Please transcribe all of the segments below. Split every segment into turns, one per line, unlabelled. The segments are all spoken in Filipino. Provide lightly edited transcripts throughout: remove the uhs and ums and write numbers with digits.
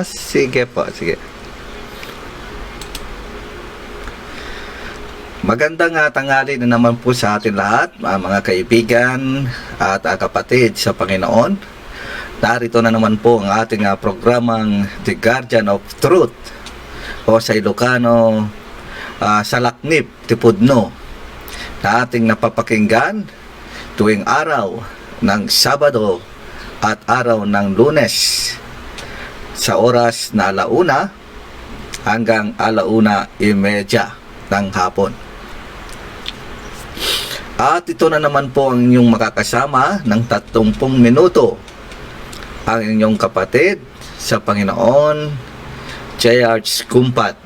Sige po, sige. Magandang tanghali na naman po sa atin lahat, mga kaibigan at kapatid sa Panginoon. Narito na naman po ang ating programang The Guardian of Truth o sa Ilocano, Salaknip Tipudno, na ating napapakinggan tuwing araw ng Sabado at araw ng Lunes sa oras na 1:00 hanggang 1:30 ng hapon. At ito na naman po ang inyong makakasama ng 30 minuto, ang inyong kapatid sa Panginoon, J.R. Kumpat.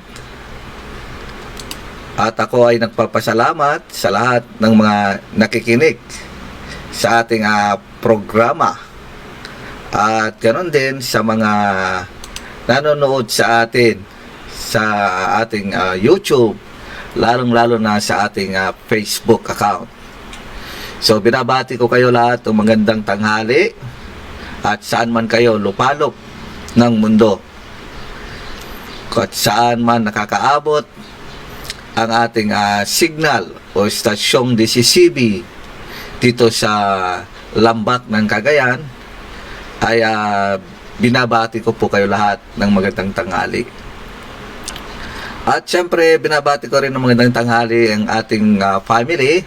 At ako ay nagpapasalamat sa lahat ng mga nakikinig sa ating programa. At ganoon din sa mga nanonood sa atin sa ating YouTube, lalong-lalo na sa ating Facebook account. So binabati ko kayo lahat ng magandang tanghali at saan man kayo lupalop ng mundo, at saan man nakakaabot ang ating signal o stasyong DCCB dito sa Lambak ng Cagayan, ay binabati ko po kayo lahat ng magandang tanghali. At syempre binabati ko rin ng magandang tanghali ang ating family,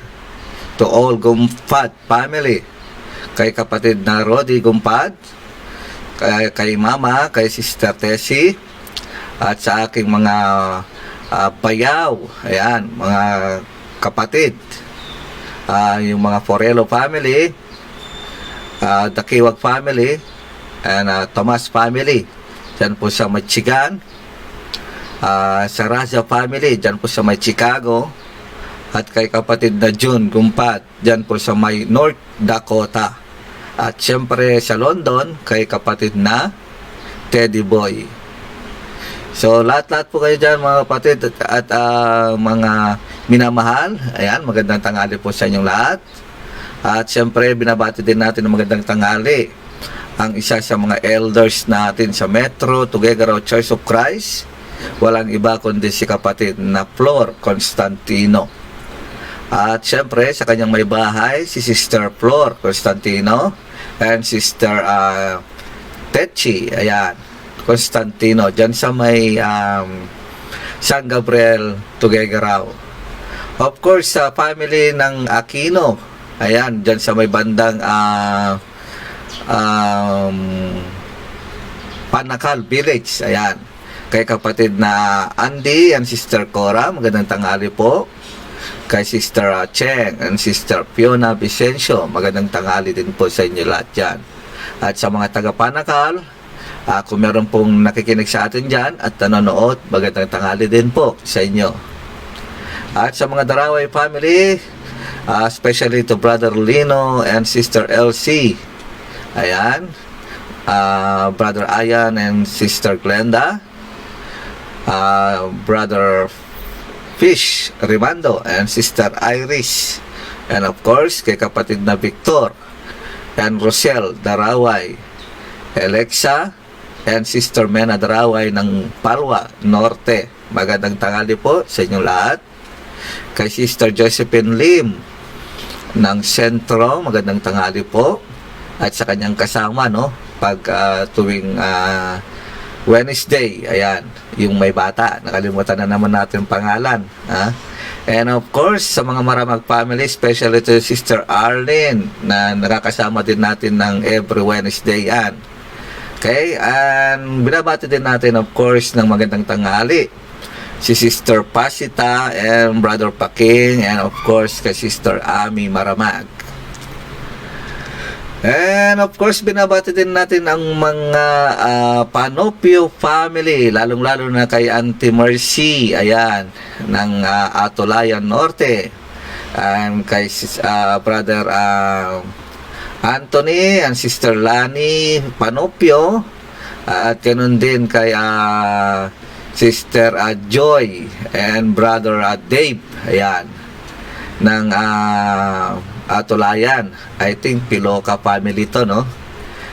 to all Gumpad family, kay kapatid na Rodi Gumpad, kay mama, kay Sister Tessie, at sa aking mga bayaw, ayan, mga kapatid, yung mga Forelo family, Dakiwag family, and Tomas family, dyan po sa may Chigan, sa Raja family, dyan po sa may Chicago, at kay kapatid na June Gumpad, dyan po sa may North Dakota. At syempre sa London, kay kapatid na Teddy Boy. So lahat-lahat po kayo dyan mga kapatid at mga minamahal. Ayan, magandang tanghali po sa inyong lahat. At syempre binabati din natin ng magandang tanghali ang isa sa mga elders natin sa Metro Tuguegarao Church of Christ. Walang iba kundi si kapatid na Flor Constantino. At syempre sa kanyang may bahay, si Sister Flor Constantino and Sister Techi, ayan, Constantino, dyan sa may San Gabriel, Tuguegarao. Of course, sa family ng Aquino, ayan, dyan sa may bandang Panakal Village, ayan, kay kapatid na Andy and Sister Cora, magandang tanghali po. Kay Sister Cheng and Sister Fiona Vicencio, magandang tanghali din po sa inyo lahat dyan. At sa mga taga-Panakal, kung meron pong nakikinig sa atin dyan at nanonood, magandang tanghali din po sa inyo. At sa mga Daraway family, especially to Brother Lino and Sister LC, ayan, Brother Ayan and Sister Glenda, Brother Fish Rimando and Sister Iris, and of course kay kapatid na Victor and Rosel Daraway, Alexa and Sister Mena Daraway ng Palwa Norte, magandang tanghali po sa inyong lahat. Kay Sister Josephine Lim ng Sentro, magandang tanghali po, at sa kanyang kasama, no, pag tuwing Wednesday, ayan, yung may bata, nakalimutan na naman natin yung pangalan, ha? And of course, sa mga Maramag family, especially to Sister Arlene, na nakakasama din natin ng every Wednesday yan. Okay, and binabati din natin of course ng magandang tanghali si Sister Pasita and Brother Paking, and of course kay Sister Ami Maramag. And of course, binabati din natin ang mga Panopio family, lalong-lalo na kay Auntie Mercy, ayan, ng Atulayan Norte, and kay Brother Anthony and Sister Lani Panopio, at ganun din kay Sister Joy and Brother Dave, ayan, ng Atulayan. I think Piloka family to, no?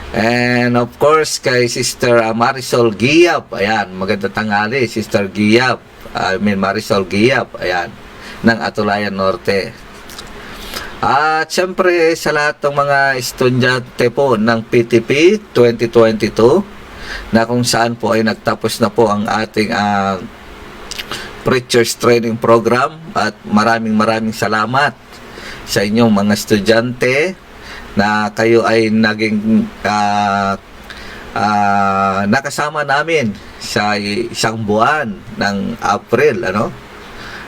And of course, kay Sister Marisol Giab, ayan, magandang tanghali, Sister Giab, Marisol Giab, ayan, ng Atulayan Norte. At syempre, sa lahat ng mga estudyante po ng PTP 2022, na kung saan po ay nagtapos na po ang ating Preachers Training Program, at maraming salamat sa inyong mga estudyante na kayo ay naging nakasama namin sa isang buwan ng April, ano?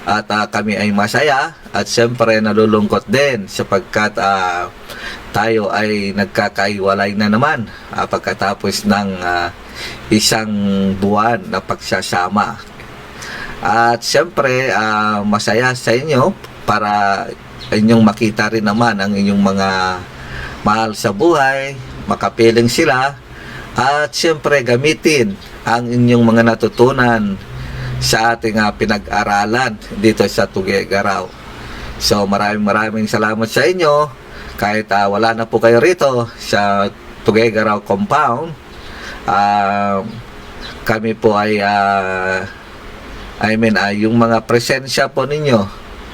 At kami ay masaya at siyempre nalulungkot din sapagkat tayo ay nagkakaiwalay na naman pagkatapos ng isang buwan na pagsasama. At siyempre masaya sa inyo para inyong makita rin naman ang inyong mga mahal sa buhay, makapiling sila, at siyempre gamitin ang inyong mga natutunan sa ating pinag-aralan dito sa Tuguegarao. So maraming salamat sa inyo kahit wala na po kayo rito sa Tuguegarao compound. Kami po ay yung mga presensya po ninyo,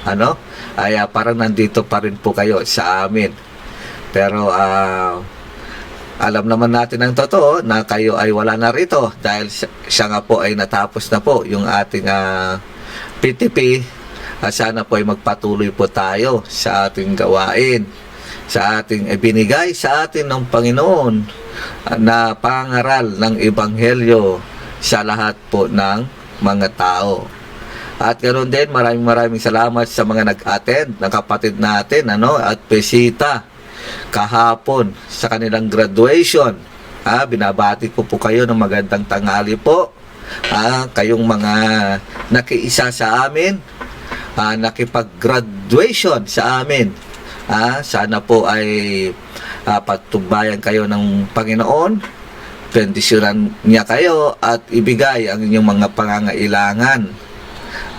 ano, ay parang nandito pa rin po kayo sa amin. Pero alam naman natin ang totoo na kayo ay wala na rito dahil siya nga po ay natapos na po yung ating PTP. Sana po ay magpatuloy po tayo sa ating gawain, sa ating ibinigay sa atin ng Panginoon na pangaral ng Ebanghelyo sa lahat po ng mga tao. At ganoon din, maraming salamat sa mga nag-attend ng kapatid natin, ano, at bisita kahapon sa kanilang graduation. Binabati ko po kayo ng magandang tanghali po. Kayong mga nakiisa sa amin, nakipag-graduation sa amin. Sana po ay patnubayan kayo ng Panginoon, bendisyonan niya kayo at ibigay ang inyong mga pangangailangan.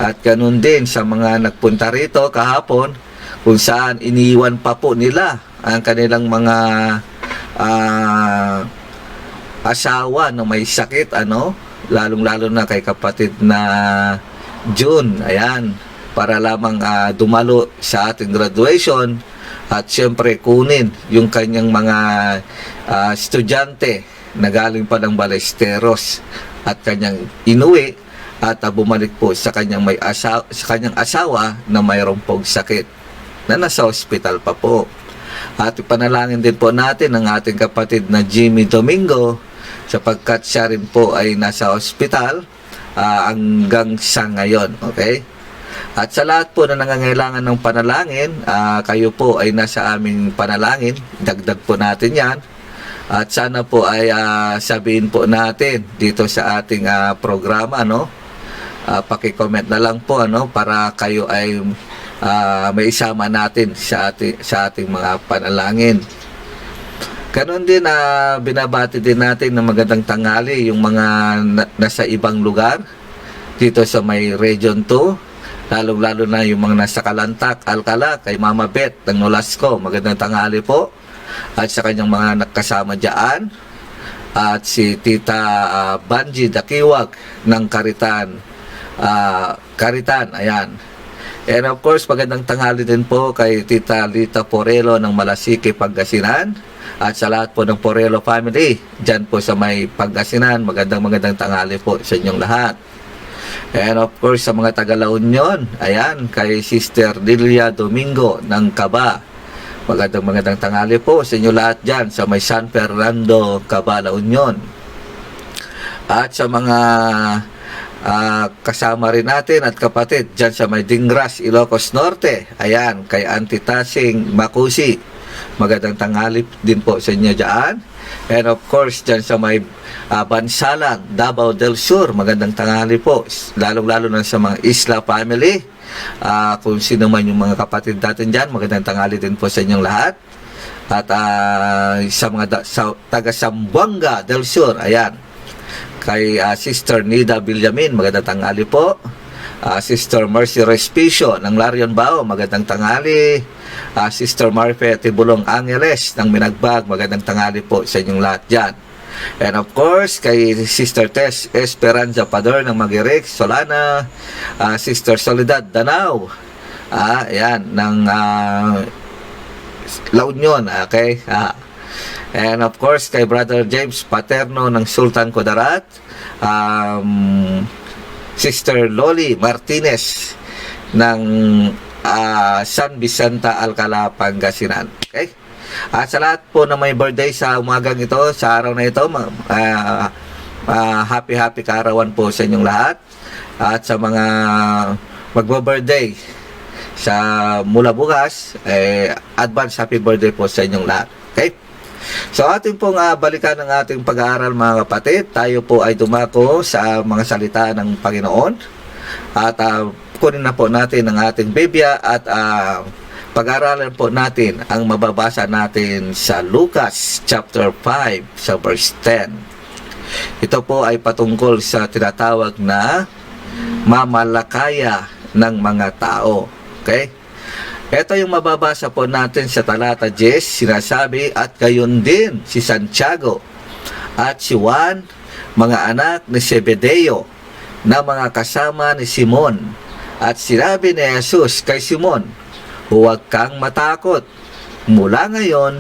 At ganun din sa mga nagpunta rito kahapon, kung saan iniwan pa po nila ang kanilang mga asawa na may sakit, ano, lalong-lalo na kay kapatid na June, ayan, para lamang dumalo sa ating graduation at syempre kunin yung kanyang mga estudyante na galing pa ng Balesteros at kanyang inuwi at bumalik po sa kanyang asawa na mayroong pong sakit na nasa ospital pa po. At ipanalangin din po natin ang ating kapatid na Jimmy Domingo sapagkat siya rin po ay nasa ospital hanggang sa ngayon. Okay? At sa lahat po na nangangailangan ng panalangin, kayo po ay nasa aming panalangin, dagdag po natin yan. At sana po ay sabihin po natin dito sa ating programa, no? Paki-comment na lang po, ano, para kayo ay may isama natin sa ating mga panalangin. Ganon din, binabati din natin ng magandang tanghali yung mga nasa ibang lugar dito sa may Region 2, lalong-lalo na yung mga nasa Kalantak, Alcala, kay Mama Beth ng Nolasco, magandang tanghali po, at sa kanyang mga nakasama dyan, at si Tita Banji Dakiwag ng Karitan, ayan. And of course, magandang tanghali din po kay Tita Lita Porelo ng Malasiki, Pangasinan, at sa lahat po ng Porelo family dyan po sa may Pangasinan, magandang tanghali po sa inyong lahat. And of course, sa mga taga La Union, ayan, kay Sister Lilia Domingo ng Caba, magandang tanghali po sa inyo lahat dyan sa may San Fernando, Caba, La Union. At sa mga kasama rin natin at kapatid dyan sa may Dingras, Ilocos Norte, ayan, kay Auntie Tasing Makusi, magandang tanghali din po sa inyo dyan. And of course, dyan sa may Bansalang, Davao del Sur, magandang tanghali po, lalong-lalo na sa mga Isla family. Kung sino man yung mga kapatid natin dyan, magandang tanghali din po sa inyong lahat. At sa mga taga Zamboanga del Sur, ayan, kay Sister Nida Villamin, magandang tanghali po. Sister Mercy Respicio ng Larion Bao, magandang tanghali. Sister Marfe Tibulong Angeles ng Minagbag, magandang tanghali po sa inyong lahat dyan. And of course, kay Sister Tess Esperanza Pador ng Magirik, Solana, Sister Soledad Danao, yan, ng La Union, okay? And of course, kay Brother James Paterno ng Sultan Kudarat, Sister Loli Martinez ng San Vicente, Alcala, Pangasinan. Okay? At sa lahat po na may birthday sa umagang ito, sa araw na ito, happy kaarawan po sa inyong lahat. At sa mga magbo-birthday sa mula bukas, advance happy birthday po sa inyong lahat. Okay? So ating pong balikan ng ating pag-aaral, mga kapatid. Tayo po ay dumako sa mga salita ng Panginoon. At kunin na po natin ang ating Biblia at pag-aaralan po natin ang mababasa natin sa Lucas chapter 5 sa verse 10. Ito po ay patungkol sa tinatawag na mamalakaya ng mga tao. Okay? Ito yung mababasa po natin sa talata 10, sinasabi, at gayon din si Santiago at si Juan, mga anak ni Zebedeo, na mga kasama ni Simon. At sinabi ni Jesus kay Simon, huwag kang matakot. Mula ngayon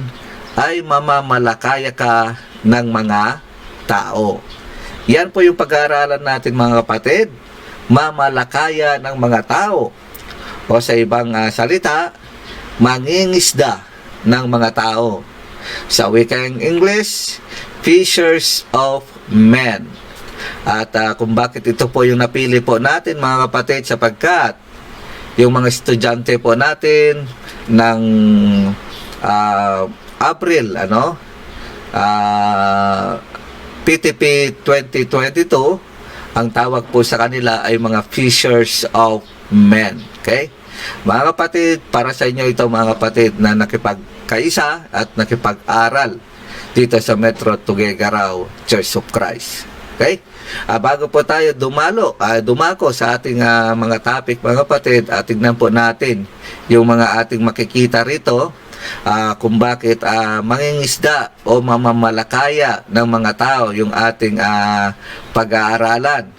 ay mamamalakaya ka ng mga tao. Yan po yung pag-aaralan natin, mga kapatid. Mamalakaya ng mga tao. O sa ibang salita, mangingisda ng mga tao. Sa wikang English, fishers of men. At kung bakit ito po yung napili po natin, mga kapatid, sapagkat yung mga estudyante po natin ng April, PTP 2022, ang tawag po sa kanila ay mga fishers of men. Okay? Mga kapatid, para sa inyo ito, mga kapatid, na nakipagkaisa at nakipag-aral dito sa Metro Tuguegarao Church of Christ. Okay? Bago po tayo dumako sa ating mga topic, mga kapatid, tignan po natin yung mga ating makikita rito, kung bakit mangingisda o mamamalakaya ng mga tao yung ating pag-aaralan.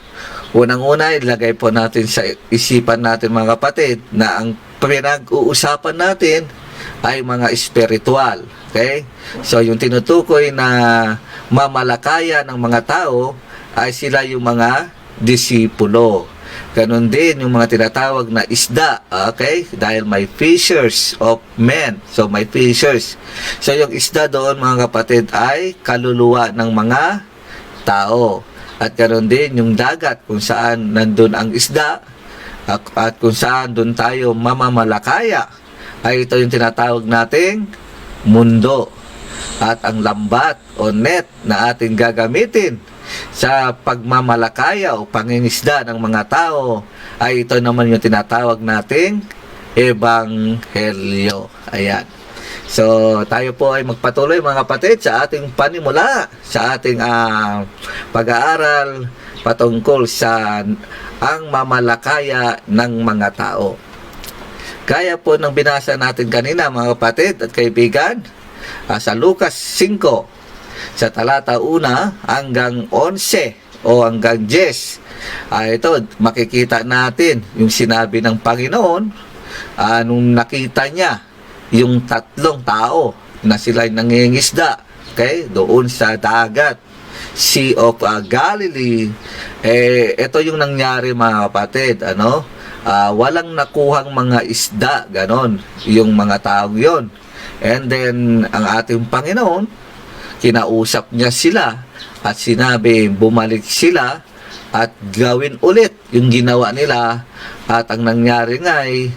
Unang-una, ilagay po natin sa isipan natin, mga kapatid, na ang pinag-uusapan natin ay mga espiritual. Okay? So, yung tinutukoy na mamalakaya ng mga tao ay sila yung mga disipulo. Ganon din yung mga tinatawag na isda. Okay? Dahil may fishers of men. So, may fishers. So, yung isda doon, mga kapatid, ay kaluluwa ng mga tao. At ganoon din yung dagat kung saan nandun ang isda at kung saan dun tayo mamamalakaya, ay ito yung tinatawag nating mundo. At ang lambat o net na ating gagamitin sa pagmamalakaya o pangingisda ng mga tao, ay ito naman yung tinatawag nating ebanghelyo. Ayan. So, tayo po ay magpatuloy, mga kapatid, sa ating panimula, sa ating pag-aaral patungkol sa ang mamalakaya ng mga tao. Kaya po ng binasa natin kanina, mga kapatid at kaibigan, sa Lucas 5, sa talata 1 hanggang 11 o hanggang 10, ito, makikita natin yung sinabi ng Panginoon nung nakita niya yung tatlong tao na sila'y nangingisda, okay, doon sa dagat, Sea of Galilee. Ito yung nangyari, mga kapatid, walang nakuhang mga isda, ganon, yung mga tao yon. And then, ang ating Panginoon, kinausap niya sila at sinabi, bumalik sila at gawin ulit yung ginawa nila. At ang nangyari nga ay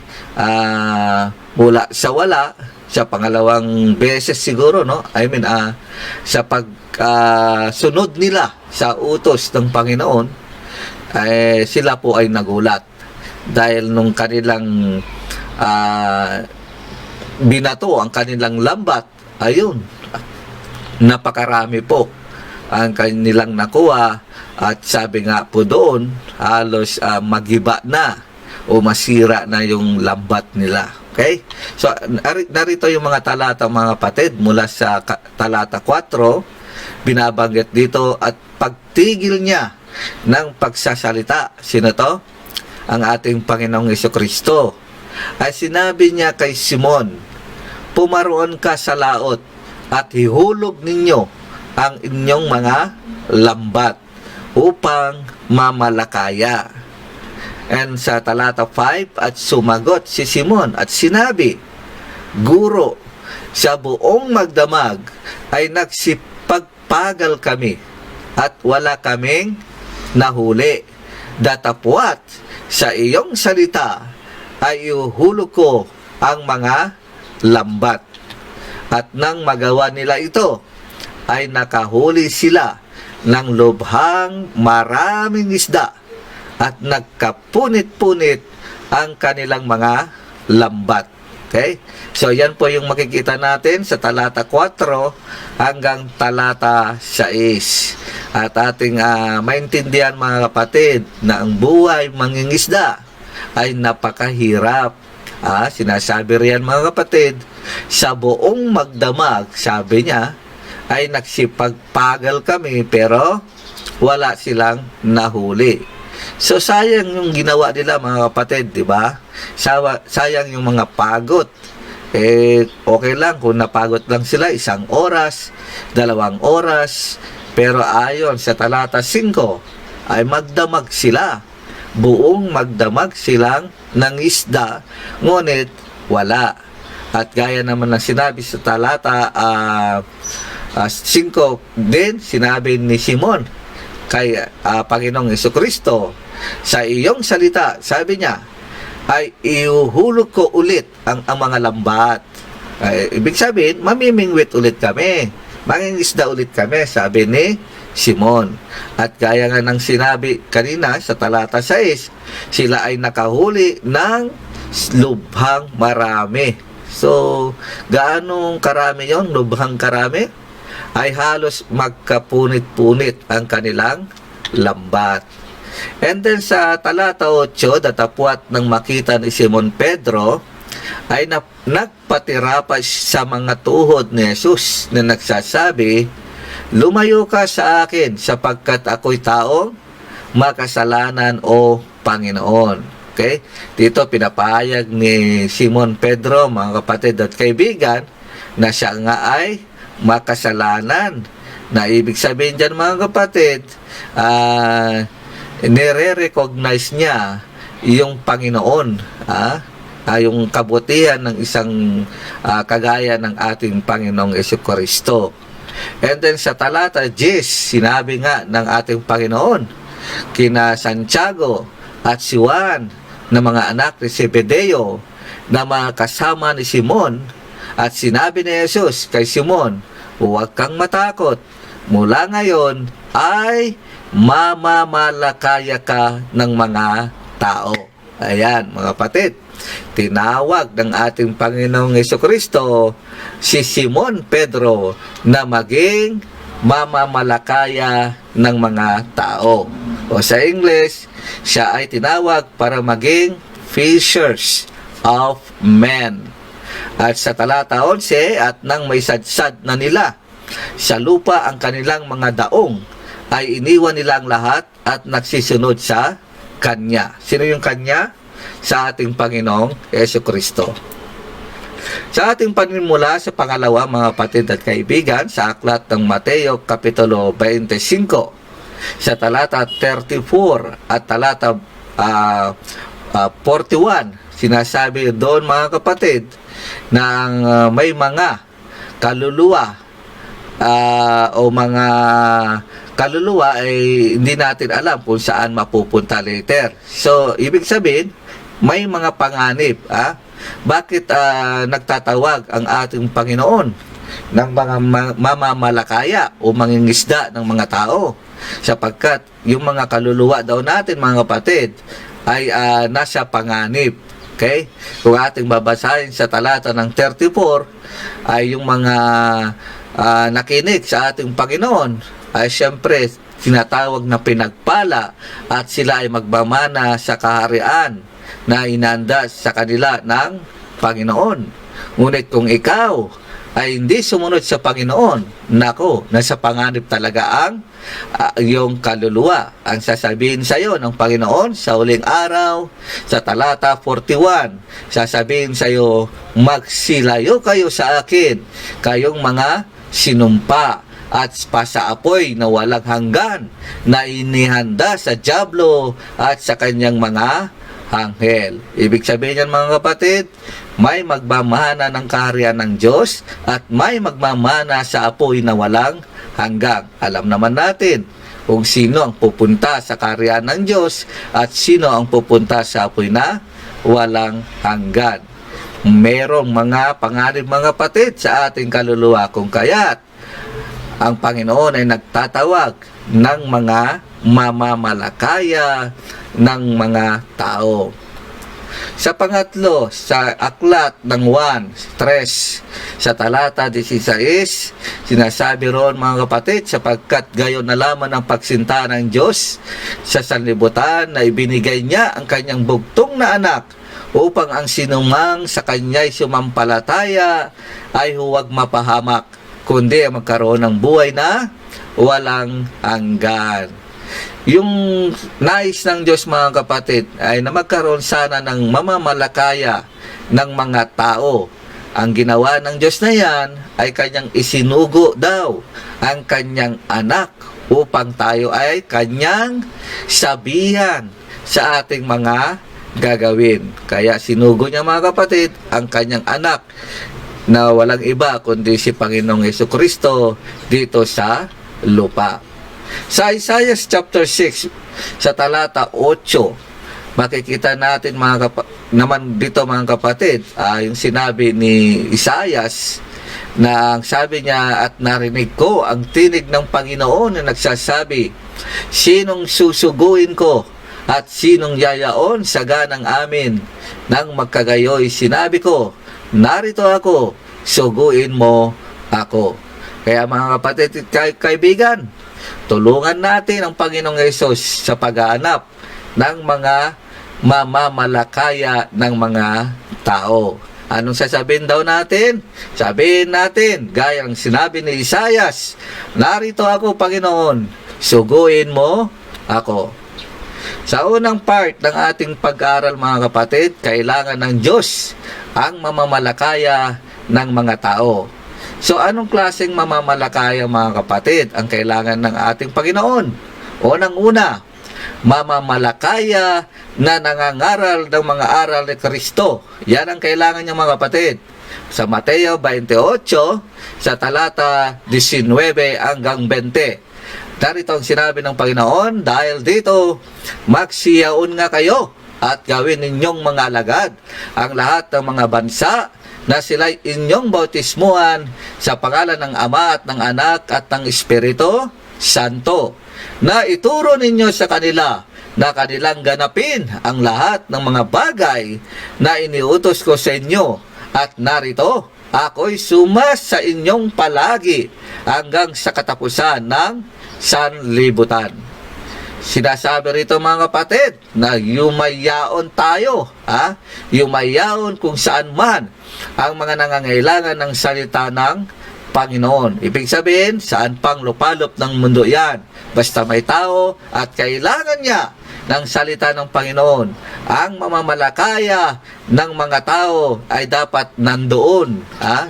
mula sa wala, sa pangalawang beses siguro, sa pagsunod nila sa utos ng Panginoon, sila po ay nagulat dahil nung kanilang binato ang kanilang lambat, ayun, napakarami po ang kanilang nakuha, at sabi nga po doon, halos magiba na o masira na yung lambat nila. Okay? So, narito yung mga talata, mga kapatid, mula sa talata 4, binabanggit dito, at pagtigil niya ng pagsasalita. Sino to? Ang ating Panginoong Jesucristo. Ay sinabi niya kay Simon, pumaroon ka sa laot at hihulog ninyo ang inyong mga lambat upang mamalakaya. And sa talata 5, at sumagot si Simon at sinabi, Guro, sa buong magdamag ay nagsipagpagal kami at wala kaming nahuli. Datapwat sa iyong salita ay ihuhulog ko ang mga lambat. At nang magawa nila ito, ay nakahuli sila ng lubhang maraming isda at nagkapunit-punit ang kanilang mga lambat. Okay? So, yan po yung makikita natin sa talata 4 hanggang talata 6. At ating maintindihan, mga kapatid, na ang buhay mangingisda ay napakahirap. Sinasabi riyan, mga kapatid, sa buong magdamag, sabi niya, ay nagsipagpagal kami pero wala silang nahuli. So, sayang yung ginawa nila, mga kapatid, di ba? Sayang yung mga pagod. Okay lang kung napagod lang sila 1 oras, 2 oras, pero ayon sa talata 5, ay magdamag sila. Buong magdamag silang nangisda, ngunit wala. At gaya naman na sinabi sa talata 5 din, sinabi ni Simon kay Panginoong Jesucristo, sa iyong salita, sabi niya, ay ihuhulog ko ulit ang mga lambat. Ibig sabihin, mamimingwit ulit kami, mangingisda ulit kami, sabi ni Simon. At gaya nga ng sinabi kanina sa talata 6, sila ay nakahuli ng lubhang marami. So, gaano karami yon? Lubhang karami? Ay halos magkapunit-punit ang kanilang lambat. And then sa talata 8, datapwat nang makita ni Simon Pedro, ay nagpatira pa sa mga tuhod ni Jesus na nagsasabi, lumayo ka sa akin sapagkat ako'y taong makasalanan o Panginoon. Okay? Dito pinapahayag ni Simon Pedro, mga kapatid at kaibigan, na siya nga ay makasalanan. Na ibig sabihin dyan, mga kapatid, nire-recognize niya yung Panginoon, yung kabutihan ng isang kagaya ng ating Panginoong Jesucristo. And then sa talata 10, sinabi nga ng ating Panginoon kina Santiago at si Juan na mga anak ni Zebedeo na mga kasama ni Simon, at sinabi ni Jesus kay Simon, huwag kang matakot, mula ngayon ay mamamalakaya ka ng mga tao. Ayan, mga kapatid, tinawag ng ating Panginoong Jesucristo si Simon Pedro na maging mamamalakaya ng mga tao. O sa English, siya ay tinawag para maging fishers of men. At sa talata 11, at nang may sadsad na nila sa lupa ang kanilang mga daong, ay iniwan nila ang lahat at nagsisunod sa Kanya. Sino yung Kanya? Sa ating Panginoong Jesucristo. Sa ating panimula sa pangalawa, mga kapatid at kaibigan, sa aklat ng Mateo Kapitulo 25, sa talata 34 at talata 41, sinasabi doon, mga kapatid, na may mga kaluluwa o mga kaluluwa ay hindi natin alam kung saan mapupunta later. So, ibig sabihin, may mga panganib. Bakit nagtatawag ang ating Panginoon ng mga mamamalakaya o mangingisda ng mga tao? Sapagkat yung mga kaluluwa daw natin, mga kapatid, ay nasa panganib. Okay? Kung ating babasahin sa talata ng 34, ay yung mga nakinig sa ating Panginoon, ay siyempre tinatawag na pinagpala at sila ay magmamana sa kaharian na inanda sa kanila ng Panginoon. Ngunit kung ikaw ay hindi sumunod sa Panginoon, nako, nasa panganib talaga ang iyong kaluluwa. Ang sasabihin sa iyo ng Panginoon sa huling araw, sa talata 41, sasabihin sa iyo, magsilayo kayo sa akin, kayong mga sinumpa at pasaapoy na walang hanggan na inihanda sa dyablo at sa kanyang mga anghel. Ibig sabihin yan, mga kapatid, may magmamana ng kaharian ng Diyos at may magmamana sa apoy na walang hanggang. Alam naman natin kung sino ang pupunta sa kaharian ng Diyos at sino ang pupunta sa apoy na walang hanggan. Merong mga panganib, mga kapatid, sa ating kaluluwa, kung kaya't ang Panginoon ay nagtatawag ng mga mamamalakaya ng mga tao. Sa pangatlo, sa aklat ng 1:3, sa talata 16, sinasabi roon, mga kapatid, sapagkat gayon na lamang ang pagsinta ng Diyos sa sanlibutan na ibinigay niya ang kanyang bugtong na anak upang ang sinumang sa kanya'y sumampalataya ay huwag mapahamak, kundi magkaroon ng buhay na walang hanggan. Yung nais ng Diyos, mga kapatid, ay na magkaroon sana ng mamamalakaya ng mga tao. Ang ginawa ng Diyos na yan ay kanyang isinugo daw ang kanyang anak upang tayo ay kanyang sabihan sa ating mga gagawin. Kaya sinugo niya, mga kapatid, ang kanyang anak na walang iba kundi si Panginoong Jesucristo dito sa lupa. Sa Isaiah chapter 6, sa talata 8, makikita natin naman dito, mga kapatid, yung sinabi ni Isaias na ang sabi niya, at narinig ko ang tinig ng Panginoon na nagsasabi, sinong susuguin ko at sinong yayaon sa ganang amin? Nang magkagayoy sinabi ko, narito ako, suguin mo ako. Kaya, mga kapatid, kaibigan, tulungan natin ang Panginoong Hesus sa paghahanap ng mga mamamalakaya ng mga tao. Anong sasabihin daw natin? Sabihin natin, gaya ng sinabi ni Isaias, narito ako, Panginoon, suguin mo ako. Sa unang part ng ating pag-aaral, mga kapatid, kailangan ng Diyos ang mamamalakaya ng mga tao. So, anong klaseng mamamalakaya, mga kapatid, ang kailangan ng ating Panginoon? Unang-una, mamamalakaya na nangangaral ng mga aral ni Kristo. Yan ang kailangan niya, mga kapatid. Sa Mateo 28, sa talata 19 hanggang 20. Narito ang sinabi ng Panginoon, dahil dito, magsiyaon nga kayo at gawin ninyong mga alagad ang lahat ng mga bansa na sila'y inyong bautismuhan sa pangalan ng Ama at ng Anak at ng Espiritu Santo, na ituro ninyo sa kanila na kanilang ganapin ang lahat ng mga bagay na iniutos ko sa inyo, at narito, ako'y sumas sa inyong palagi hanggang sa katapusan ng sanlibutan. Sinasabi rito, mga kapatid, na yumayaon tayo, yumayaon kung saan man ang mga nangangailangan ng salita ng Panginoon. Ibig sabihin, saan pang lupalop ng mundo yan, basta may tao at kailangan niya ng salita ng Panginoon, ang mamamalakaya ng mga tao ay dapat nandoon.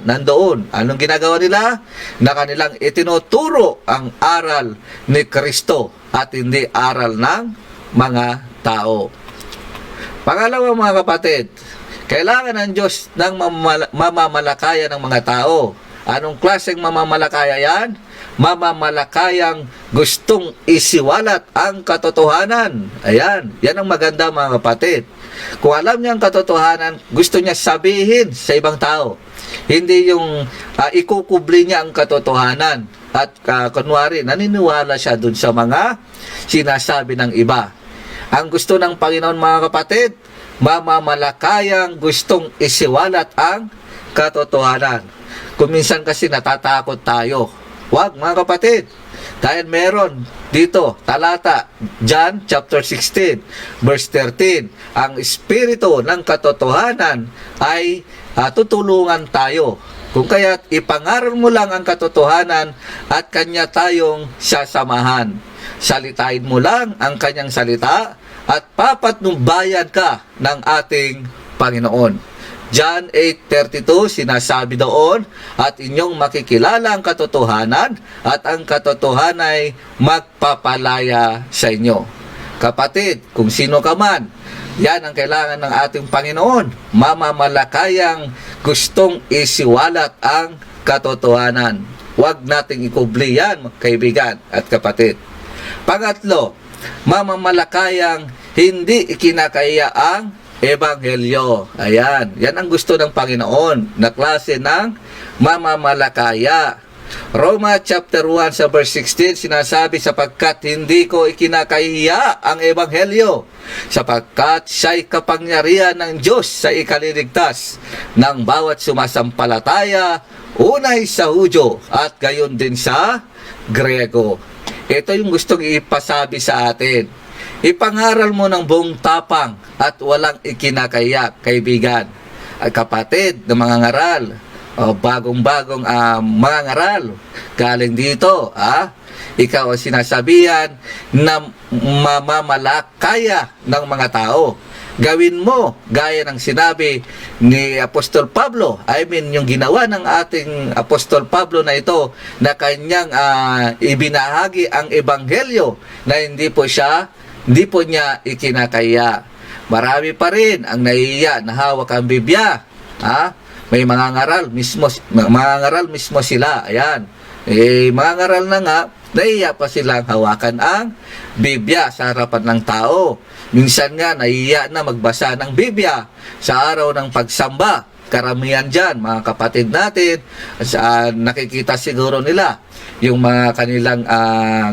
Nandoon. Anong ginagawa nila? Na kanilang itinuturo ang aral ni Kristo at hindi aral ng mga tao. Pangalawa, mga kapatid, kailangan ng Diyos ng mamamalakaya ng mga tao. Anong klaseng mamamalakaya yan? Mamamalakayang gustong isiwalat ang katotohanan. Ayan, yan ang maganda, mga kapatid. Kung alam niya ang katotohanan, gusto niya sabihin sa ibang tao. Hindi yung ikukubli niya ang katotohanan. At kunwari, naniniwala siya dun sa mga sinasabi ng iba. Ang gusto ng Panginoon, mga kapatid, mamamalakayang gustong isiwalat ang katotohanan. Kung minsan kasi natatakot tayo Wag, mga kapatid. Dahil meron dito, talata, John chapter 16, verse 13, ang Espiritu ng katotohanan ay tutulungan tayo. Kung kaya't ipangaral mo lang ang katotohanan at kanya tayong sasamahan. Salitain mo lang ang kanyang salita at papatnubayan ka ng ating Panginoon. John 8:32, sinasabi doon, at inyong makikilala ang katotohanan at ang katotohanan ay magpapalaya sa inyo. Kapatid, kung sino ka man, yan ang kailangan ng ating Panginoon. Mamamalakayang gustong isiwalat ang katotohanan. Huwag nating ikubli yan, kaibigan at kapatid. Pangatlo, mamamalakayang hindi ikinakaya ang Ebanghelyo. Ayan. Yan ang gusto ng Panginoon na klase ng mamamalakaya. Roma chapter 1 sa verse 16 sinasabi, sapagkat hindi ko ikinakahiya ang Ebanghelyo, sapagkat siya'y kapangyarihan ng Diyos sa ikaliligtas ng bawat sumasampalataya, unay sa Hudyo at gayon din sa Grego. Ito yung gustong ipasabi sa atin. Ipangaral mo ng buong tapang at walang ikinakaya, kaibigan at kapatid na mga ngaral, bagong-bagong mga ngaral galing dito, ikaw ang sinasabihan na mamamalakaya ng mga tao. Gawin mo gaya ng sinabi ni Apostol Pablo, yung ginawa ng ating Apostol Pablo na ito, na kanyang ibinahagi ang Ebanghelyo na hindi po niya ikinakaya. Marami pa rin ang nahihiya na hawak ang Biblia. May mga ngaral mismo sila. Ayan. Mga ngaral na nga, nahihiya pa silang hawakan ang Biblia sa harapan ng tao. Minsan nga, nahihiya na magbasa ng Biblia sa araw ng pagsamba. Karamihan dyan, mga kapatid natin, nakikita siguro nila yung mga kanilang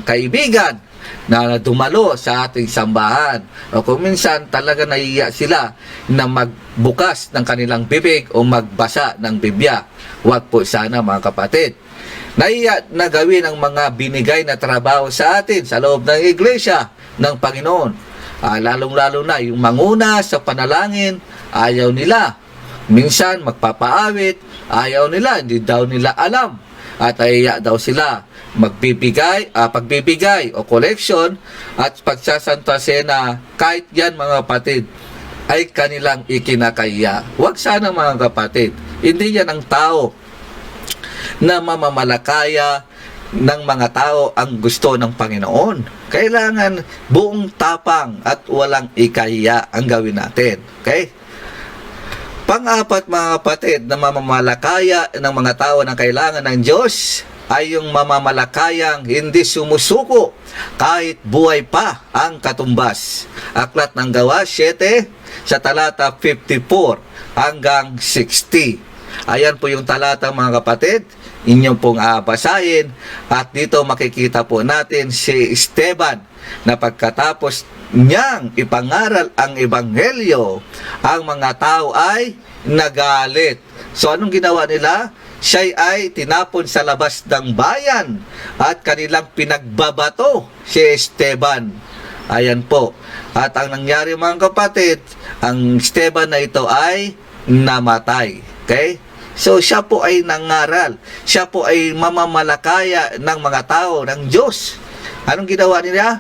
kaibigan na dumalo sa ating sambahan. O kung minsan talaga nahiya sila na magbukas ng kanilang bibig o magbasa ng Biblia. Huwag po sana, mga kapatid. Nahiya na gawin ang mga binigay na trabaho sa atin sa loob ng iglesia ng Panginoon. Lalong-lalo na yung manguna sa panalangin, ayaw nila. Minsan magpapaawit, ayaw nila, hindi daw nila alam. At nahiya daw sila pagbibigay o collection at pagsasanta sena, kahit yan, mga kapatid, ay kanilang ikinakaya. Huwag sana, mga kapatid. Hindi yan ang tao na mamamalakaya ng mga tao ang gusto ng Panginoon. Kailangan buong tapang at walang ikahiya ang gawin natin. Okay? Pang-apat, mga kapatid, na mamamalakaya ng mga tao na kailangan ng Diyos ay yung mamamalakayang hindi sumusuko kahit buhay pa ang katumbas. Aklat ng Gawa 7 sa talata 54 hanggang 60. Ayan po yung talata, mga kapatid. Inyong pong basahin. At dito makikita po natin si Esteban na pagkatapos niyang ipangaral ang Ebanghelyo, ang mga tao ay nagalit. So anong ginawa nila? Siya ay tinapon sa labas ng bayan at kanilang pinagbabato si Esteban. Ayan po. At ang nangyari, mga kapatid, ang Esteban na ito ay namatay. Okay? So siya po ay nangaral. Siya po ay mamamalakaya ng mga tao ng Diyos. Anong ginawa nila?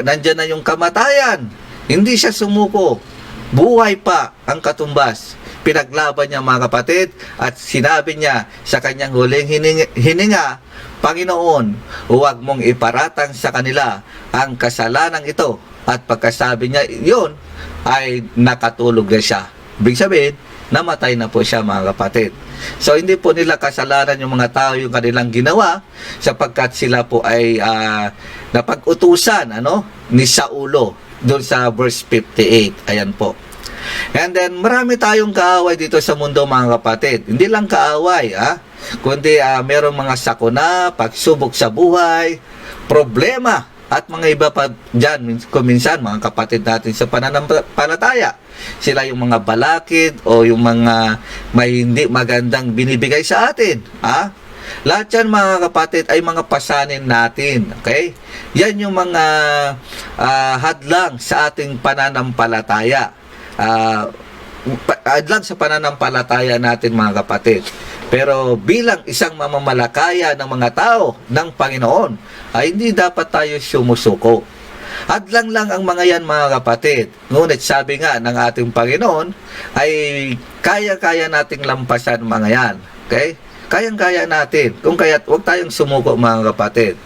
Nandyan na yung kamatayan. Hindi siya sumuko. Buhay pa ang katumbas. Pinaglaban niya, mga kapatid, at sinabi niya sa kanyang huling hininga, Panginoon, huwag mong iparatang sa kanila ang kasalanan ito. At pagkasabi niya yun, ay nakatulog na siya. Ibig sabihin, namatay na po siya, mga kapatid. So hindi po nila kasalanan yung mga tao yung kanilang ginawa, sapagkat sila po ay napag-utusan ni Saulo doon sa verse 58. Ayan po. And then marami tayong kaaway dito sa mundo, mga kapatid. Hindi lang kaaway, kundi merong mga sakuna, pagsubok sa buhay, problema, at mga iba pa dyan. Kuminsan, mga kapatid natin sa pananampalataya, sila yung mga balakid o yung mga may hindi magandang binibigay sa atin. Lahat yan mga kapatid ay mga pasanin natin. Okay? Yan yung mga hadlang sa ating pananampalataya. Hadlang sa pananampalataya natin mga kapatid. Pero bilang isang mamamalakaya ng mga tao ng Panginoon, ay hindi dapat tayo sumusuko. Hadlang lang ang mga yan mga kapatid. Ngunit sabi nga ng ating Panginoon, ay kaya-kaya nating lampasan mga yan. Okay? Kayang-kaya natin. Kung kaya't huwag tayong sumuko mga kapatid.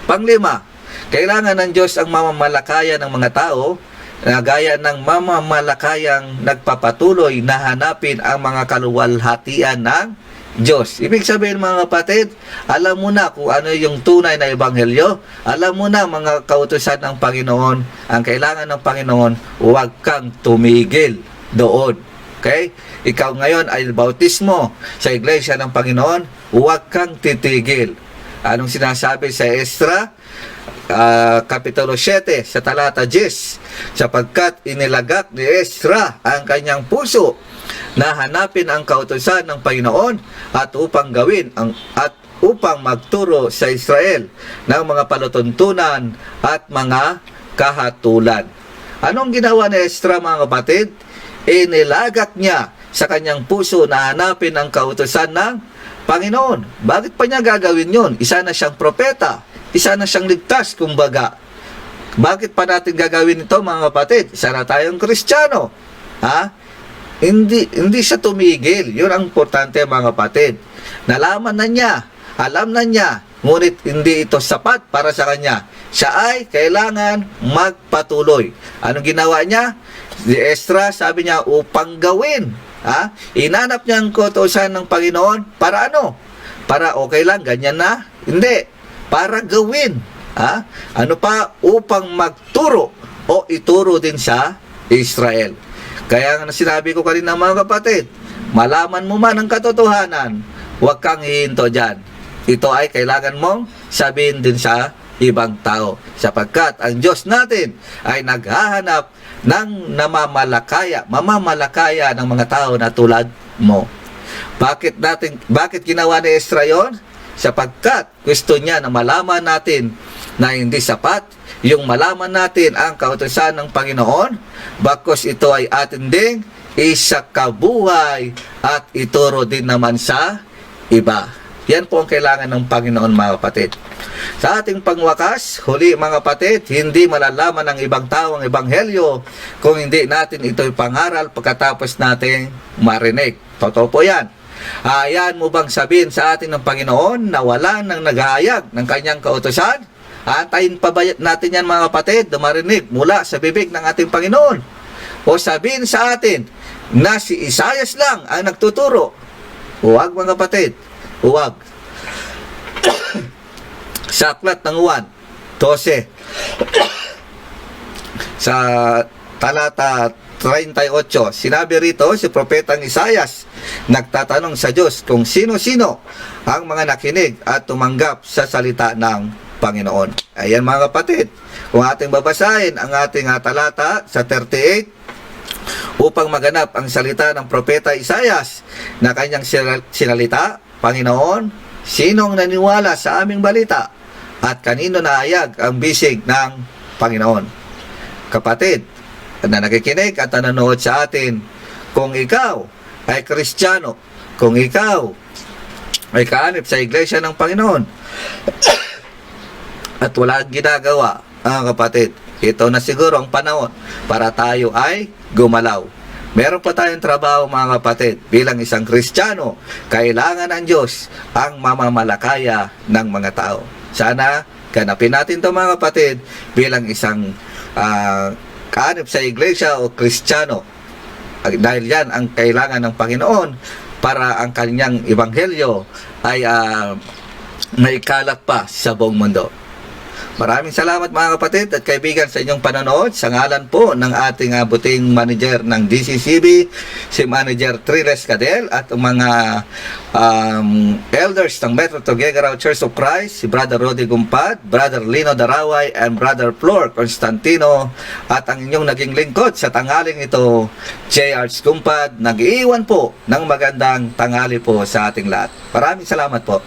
Panglima, kailangan ng Diyos ang mamamalakaya ng mga tao na gaya ng mamamalakayang nagpapatuloy na hanapin ang mga kaluwalhatian ng Diyos. Ibig sabihin mga kapatid, alam mo na kung ano yung tunay na ebanghelyo. Alam mo na mga kautusan ng Panginoon. Ang kailangan ng Panginoon, huwag kang tumigil doon. Okay? Ikaw ngayon ay bautismo sa iglesia ng Panginoon, huwag kang titigil. Anong sinasabi sa Esdra? Kapitulo 7 sa talata 10, sapagkat inilagak ni Esdra ang kanyang puso na hanapin ang kautusan ng Panginoon at upang magturo sa Israel ng mga palutuntunan at mga kahatulan. Anong ginawa ni Esdra mga kapatid? Inilagak niya sa kanyang puso na hanapin ang kautusan ng Panginoon. Bakit pa niya gagawin yun? Isa na siyang propeta. Isa na siyang ligtas, kumbaga. Bakit pa natin gagawin ito mga kapatid? Isa na tayong Kristiyano. Ha? Hindi siya tumigil. Yun ang importante mga kapatid. Nalaman na niya, alam na niya, ngunit hindi ito sapat para sa kanya. Siya ay kailangan magpatuloy. Anong ginawa niya? Si Esdra, sabi niya, upang gawin. Ha? Inanap niya ang kautusan ng Panginoon para ano? Para okay lang, ganyan na? Hindi. Para gawin. Ha? Ano pa? Upang magturo o ituro din sa Israel. Kaya nga sinabi ko kanina mga kapatid, malaman mo man ang katotohanan, huwag kang hihinto dyan. Ito ay kailangan mong sabihin din sa ibang tao. Sapagkat ang Diyos natin ay naghahanap ng mamamalakaya ng mga tao na tulad mo. Bakit ginawa ni Esdra yun? Sapagkat gusto niya na malaman natin na hindi sapat yung malaman natin ang kautusan ng Panginoon, bakos ito ay atin ding isakabuhay at ituro din naman sa iba. Yan po ang kailangan ng Panginoon mga kapatid. Sa ating pangwakas, huli mga kapatid, hindi malalaman ng ibang tao ang ebanghelyo kung hindi natin ito'y pangaral pagkatapos nating marinig. Totoo po yan. Hayaan mo bang sabihin sa atin ng Panginoon na wala nang naghahayag ng kanyang kautusan? Antayin pa ba natin yan mga kapatid na marinig mula sa bibig ng ating Panginoon? O sabihin sa atin na si Isaias lang ang nagtuturo? Huwag mga kapatid, huwag. Sa aklat ng Juan 12 sa talata 38, sinabi rito si propetang Isaias, nagtatanong sa Diyos kung sino-sino ang mga nakinig at tumanggap sa salita ng Panginoon. Ayan mga kapatid, kung ating babasahin ang ating talata sa 38, upang maganap ang salita ng propeta Isaias na kanyang sinalita, Panginoon, sinong naniwala sa aming balita at kanino naayag ang bisig ng Panginoon? Kapatid na nakikinig at nanonood sa atin, kung ikaw ay Kristiyano, kung ikaw ay kaanib sa iglesia ng Panginoon at wala ginagawa, kapatid, ito na siguro ang panahon para tayo ay gumalaw. Meron pa tayong trabaho mga kapatid. Bilang isang Kristiyano, kailangan ng Diyos ang mamamalakaya ng mga tao. Sana ganapin natin ito mga kapatid bilang isang kaanib sa iglesia o Kristiyano. Dahil yan ang kailangan ng Panginoon para ang kanyang ebanghelyo ay naikalat pa sa buong mundo. Maraming salamat mga kapatid at kaibigan sa inyong panonood. Sa ngalan po ng ating buting manager ng DCCB, si Manager Triles Cadel, at ang mga elders ng Metro Tuguegarao Church of Christ, si Brother Rodi Gumpad, Brother Lino Daraway, and Brother Flor Constantino, at ang inyong naging lingkod sa tanghaling ito, J.R. Gumpad, nag-iwan po ng magandang tanghali po sa ating lahat. Maraming salamat po.